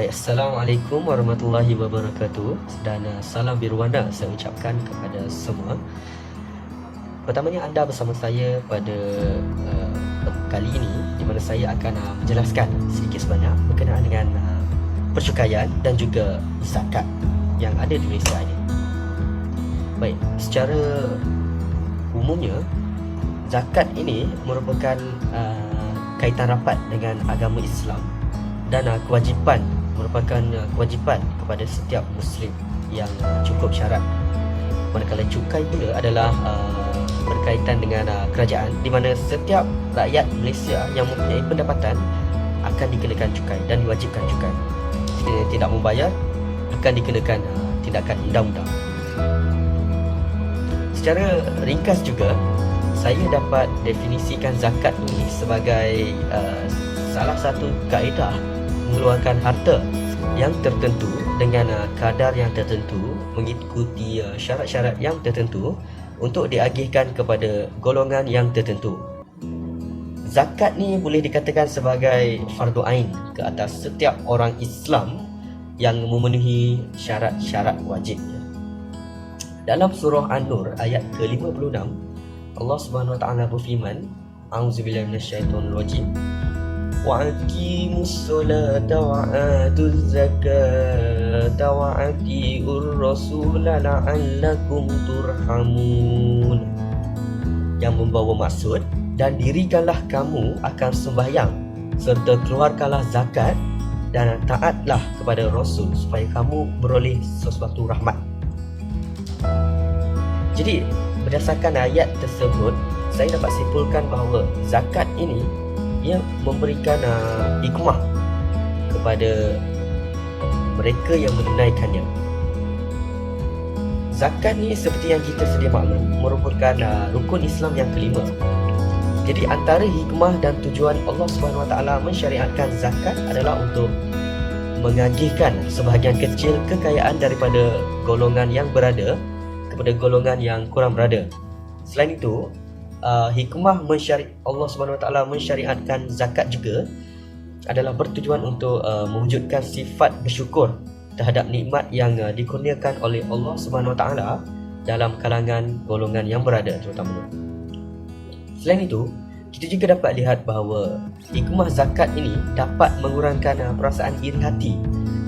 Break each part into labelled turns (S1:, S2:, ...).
S1: Baik, Assalamualaikum warahmatullahi wabarakatuh. Dan salam birwana saya ucapkan kepada semua. Pertamanya anda bersama saya pada kali ini, di mana saya akan menjelaskan sedikit sebanyak berkenaan dengan percukaian dan juga zakat yang ada di Malaysia ini. Baik, secara umumnya zakat ini merupakan kaitan rapat dengan agama Islam dan merupakan kewajipan kepada setiap Muslim yang cukup syarat. Manakala cukai pula adalah berkaitan dengan kerajaan, di mana setiap rakyat Malaysia yang mempunyai pendapatan akan dikenakan cukai dan diwajibkan cukai. Jika tidak membayar, akan dikenakan tindakan undang-undang. Secara ringkas juga, saya dapat definisikan zakat ini sebagai salah satu kaedah mengeluarkan harta yang tertentu dengan kadar yang tertentu, mengikuti syarat-syarat yang tertentu untuk diagihkan kepada golongan yang tertentu. Zakat ni boleh dikatakan sebagai fardu ain ke atas setiap orang Islam yang memenuhi syarat-syarat wajibnya. Dalam surah An-Nur ayat ke-56, Allah Subhanahu Wa Taala berfirman, A'udzubillahi minasyaitonir rajim. وَأَقِيمُوا الصَّلَاةَ وَآتُوا الزَّكَاةَ وَأَطِيعُوا الرَّسُولَ لَعَلَّكُمْ تُرْحَمُونَ, yang membawa maksud, dan dirikanlah kamu akan sembahyang serta keluarkanlah zakat dan taatlah kepada Rasul supaya kamu beroleh sesuatu rahmat. Jadi berdasarkan ayat tersebut, saya dapat simpulkan bahawa zakat ini ia memberikan hikmah kepada mereka yang menunaikannya. Zakat ni seperti yang kita sedia maklum merupakan rukun Islam yang kelima. Jadi antara hikmah dan tujuan Allah Subhanahu Wa Taala mensyariatkan zakat adalah untuk mengagihkan sebahagian kecil kekayaan daripada golongan yang berada kepada golongan yang kurang berada. Selain itu, hikmah Allah Subhanahu Wa Taala mensyariatkan zakat juga adalah bertujuan untuk mewujudkan sifat bersyukur terhadap nikmat yang dikurniakan oleh Allah Subhanahu Wa Taala dalam kalangan golongan yang berada terutamanya. Selain itu, kita juga dapat lihat bahawa hikmah zakat ini dapat mengurangkan perasaan iri hati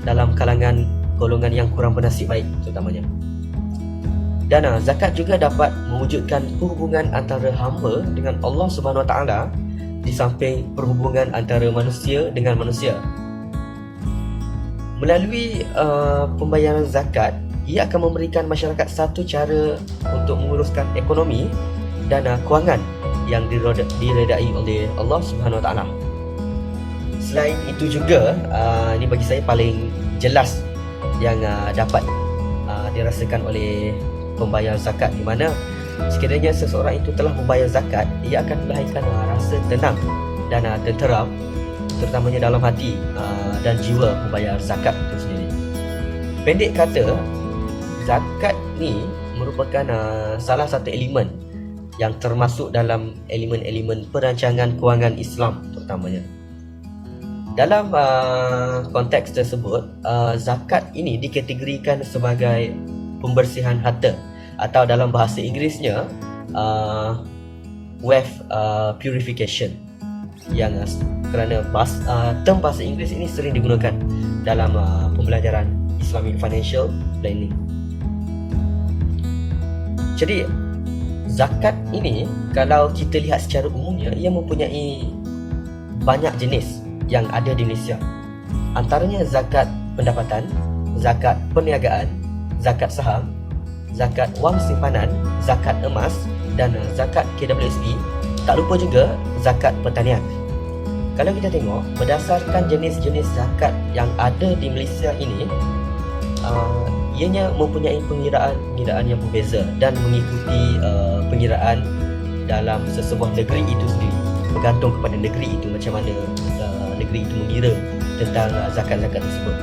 S1: dalam kalangan golongan yang kurang bernasib baik terutamanya. Dan zakat juga dapat mewujudkan perhubungan antara hamba dengan Allah Subhanahu Wa Taala di samping perhubungan antara manusia dengan manusia. Melalui pembayaran zakat, ia akan memberikan masyarakat satu cara untuk menguruskan ekonomi dan kewangan yang diredai oleh Allah Subhanahu Wa Taala. Selain itu juga, ini bagi saya paling jelas yang dapat dirasakan oleh pembayar zakat, di mana sekiranya seseorang itu telah membayar zakat, ia akan melahirkan rasa tenang dan tenteram, terutamanya dalam hati dan jiwa pembayar zakat itu sendiri. Pendek kata, zakat ni merupakan salah satu elemen yang termasuk dalam elemen-elemen perancangan kewangan Islam terutamanya. Dalam konteks tersebut, zakat ini dikategorikan sebagai pembersihan harta, atau dalam bahasa Inggerisnya wealth purification, yang kerana term bahasa Inggeris ini sering digunakan dalam pembelajaran Islamic Financial Planning. Jadi zakat ini, kalau kita lihat secara umumnya, ia mempunyai banyak jenis yang ada di Malaysia. Antaranya zakat pendapatan, zakat perniagaan, zakat saham, zakat wang simpanan, zakat emas dan zakat KWSP. Tak lupa juga zakat pertanian. Kalau kita tengok berdasarkan jenis-jenis zakat yang ada di Malaysia ini, ianya mempunyai pengiraan yang berbeza dan mengikuti pengiraan dalam sesebuah negeri itu sendiri. Bergantung kepada negeri itu macam mana negeri itu mengira tentang zakat-zakat tersebut.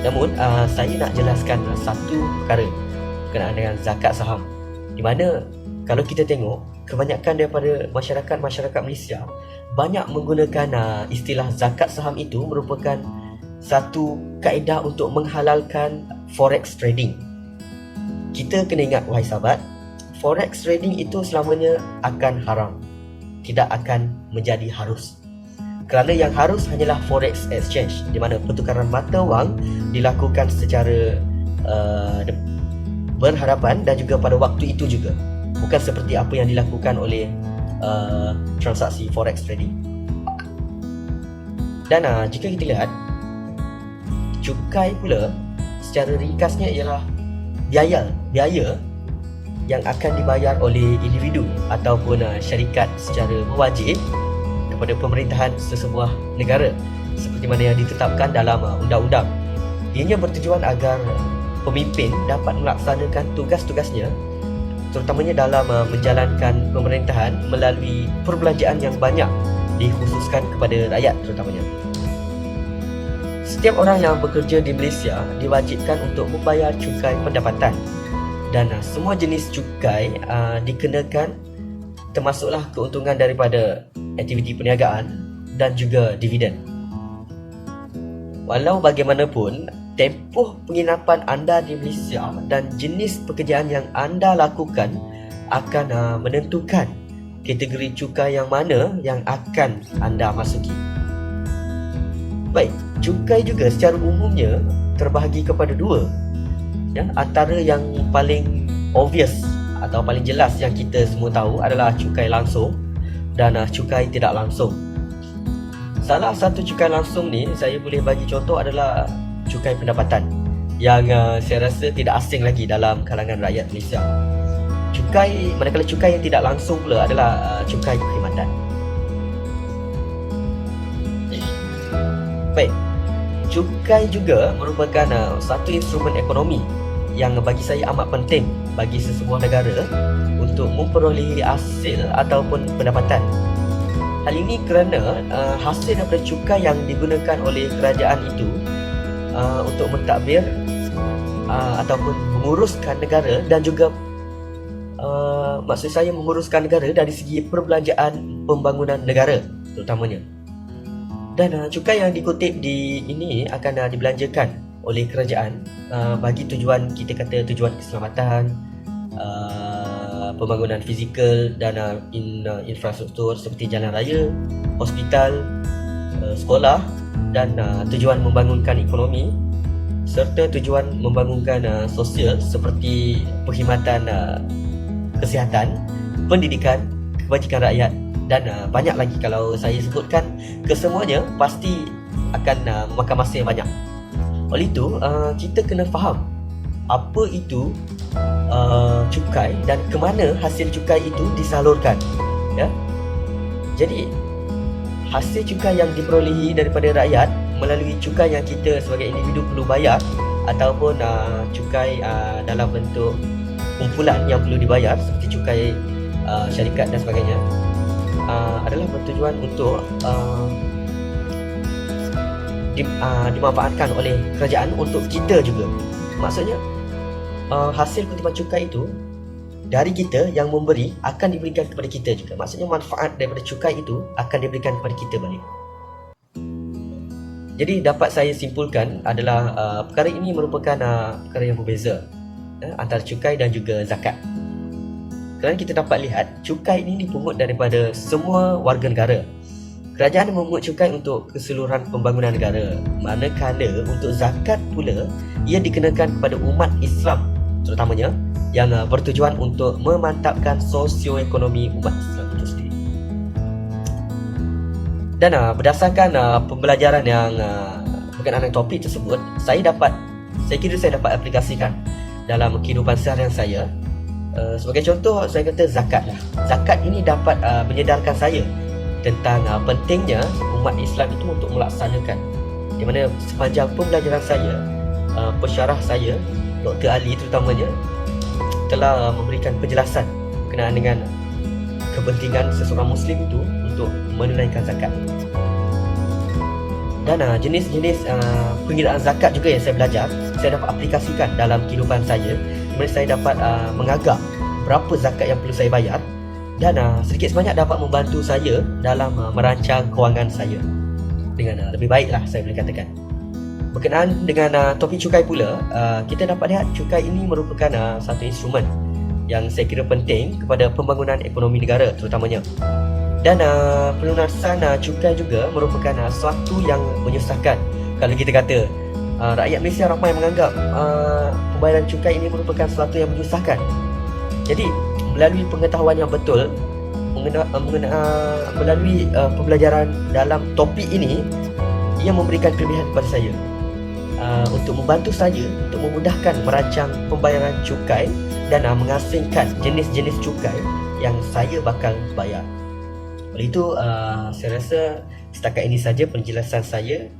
S1: Namun saya nak jelaskan satu perkara berkenaan dengan zakat saham, di mana kalau kita tengok kebanyakan daripada masyarakat Malaysia banyak menggunakan istilah zakat saham itu merupakan satu kaedah untuk menghalalkan forex trading. Kita kena ingat, wahai sahabat, forex trading itu selamanya akan haram, tidak akan menjadi harus. Kerana yang harus hanyalah forex exchange, di mana pertukaran mata wang dilakukan secara berhadapan dan juga pada waktu itu juga, bukan seperti apa yang dilakukan oleh transaksi forex trading. Dan jika kita lihat, cukai pula secara ringkasnya ialah biaya yang akan dibayar oleh individu ataupun syarikat secara berwajib kepada pemerintahan sesebuah negara seperti mana yang ditetapkan dalam undang-undang. Ianya bertujuan agar pemimpin dapat melaksanakan tugas-tugasnya, terutamanya dalam menjalankan pemerintahan melalui perbelanjaan yang banyak dikhususkan kepada rakyat terutamanya. Setiap orang yang bekerja di Malaysia diwajibkan untuk membayar cukai pendapatan, dan semua jenis cukai dikenakan, termasuklah keuntungan daripada aktiviti perniagaan dan juga dividen. Walau bagaimanapun, tempoh penginapan anda di Malaysia dan jenis pekerjaan yang anda lakukan akan menentukan kategori cukai yang mana yang akan anda masuki. Baik, cukai juga secara umumnya terbahagi kepada dua. Antara yang paling obvious atau paling jelas yang kita semua tahu adalah cukai langsung dan cukai tidak langsung. Salah satu cukai langsung ni saya boleh bagi contoh adalah cukai pendapatan, yang saya rasa tidak asing lagi dalam kalangan rakyat Malaysia. Manakala cukai yang tidak langsung pula adalah cukai perkhidmatan. Baik, cukai juga merupakan satu instrumen ekonomi yang bagi saya amat penting bagi sesebuah negara untuk memperolehi hasil ataupun pendapatan. Hal ini kerana hasil daripada cukai yang digunakan oleh kerajaan itu untuk mentadbir ataupun menguruskan negara, dan juga maksud saya menguruskan negara dari segi perbelanjaan pembangunan negara terutamanya. Dan cukai yang dikutip di ini akan dibelanjakan oleh kerajaan bagi tujuan, kita kata tujuan keselamatan, pembangunan fizikal dan infrastruktur seperti jalan raya, hospital, sekolah, dan tujuan membangunkan ekonomi serta tujuan membangunkan sosial seperti perkhidmatan kesihatan, pendidikan, kebajikan rakyat, dan banyak lagi. Kalau saya sebutkan kesemuanya pasti akan memakan masa yang banyak. Oleh itu, kita kena faham apa itu cukai dan ke mana hasil cukai itu disalurkan, ya. Jadi hasil cukai yang diperolehi daripada rakyat melalui cukai yang kita sebagai individu perlu bayar, ataupun cukai dalam bentuk kumpulan yang perlu dibayar seperti cukai syarikat dan sebagainya, adalah bertujuan untuk dimanfaatkan oleh kerajaan untuk kita juga. Maksudnya hasil kutipan cukai itu dari kita yang memberi akan diberikan kepada kita juga. Maksudnya manfaat daripada cukai itu akan diberikan kepada kita balik. Jadi dapat saya simpulkan adalah perkara ini merupakan perkara yang berbeza antara cukai dan juga zakat. Kerana kita dapat lihat cukai ini dipungut daripada semua warga negara. Kerajaan memungut cukai untuk keseluruhan pembangunan negara, manakala untuk zakat pula ia dikenakan kepada umat Islam terutamanya, yang bertujuan untuk memantapkan sosioekonomi umat Islam itu sendiri. Dan berdasarkan pembelajaran yang berkenaan dengan topik tersebut, saya kira saya dapat aplikasikan dalam kehidupan seharian saya. Sebagai contoh, saya kata zakat lah. Zakat ini dapat menyedarkan saya tentang pentingnya umat Islam itu untuk melaksanakan, di mana sepanjang pembelajaran saya, pensyarah saya, Dr. Ali terutamanya, telah memberikan penjelasan berkenaan dengan kepentingan seseorang Muslim itu untuk menunaikan zakat. Dan jenis-jenis pengiraan zakat juga yang saya belajar, saya dapat aplikasikan dalam kehidupan saya, di mana saya dapat mengagak berapa zakat yang perlu saya bayar, dan sedikit sebanyak dapat membantu saya dalam merancang kewangan saya dengan lebih baik lah, saya boleh katakan. Berkenaan dengan topik cukai pula, kita dapat lihat cukai ini merupakan satu instrumen yang saya kira penting kepada pembangunan ekonomi negara terutamanya. Dan pelunasan cukai juga merupakan sesuatu yang menyusahkan. Kalau kita kata rakyat Malaysia ramai menganggap pembayaran cukai ini merupakan sesuatu yang menyusahkan. Jadi melalui pengetahuan yang betul, melalui pembelajaran dalam topik ini, ia memberikan kelebihan kepada saya untuk membantu saya untuk memudahkan merancang pembayaran cukai dan mengasingkan jenis-jenis cukai yang saya bakal bayar. Oleh itu, saya rasa setakat ini saja penjelasan saya.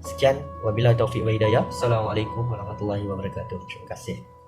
S1: Sekian, wabillahi taufiq wa hidayah. Assalamualaikum warahmatullahi wabarakatuh. Terima kasih.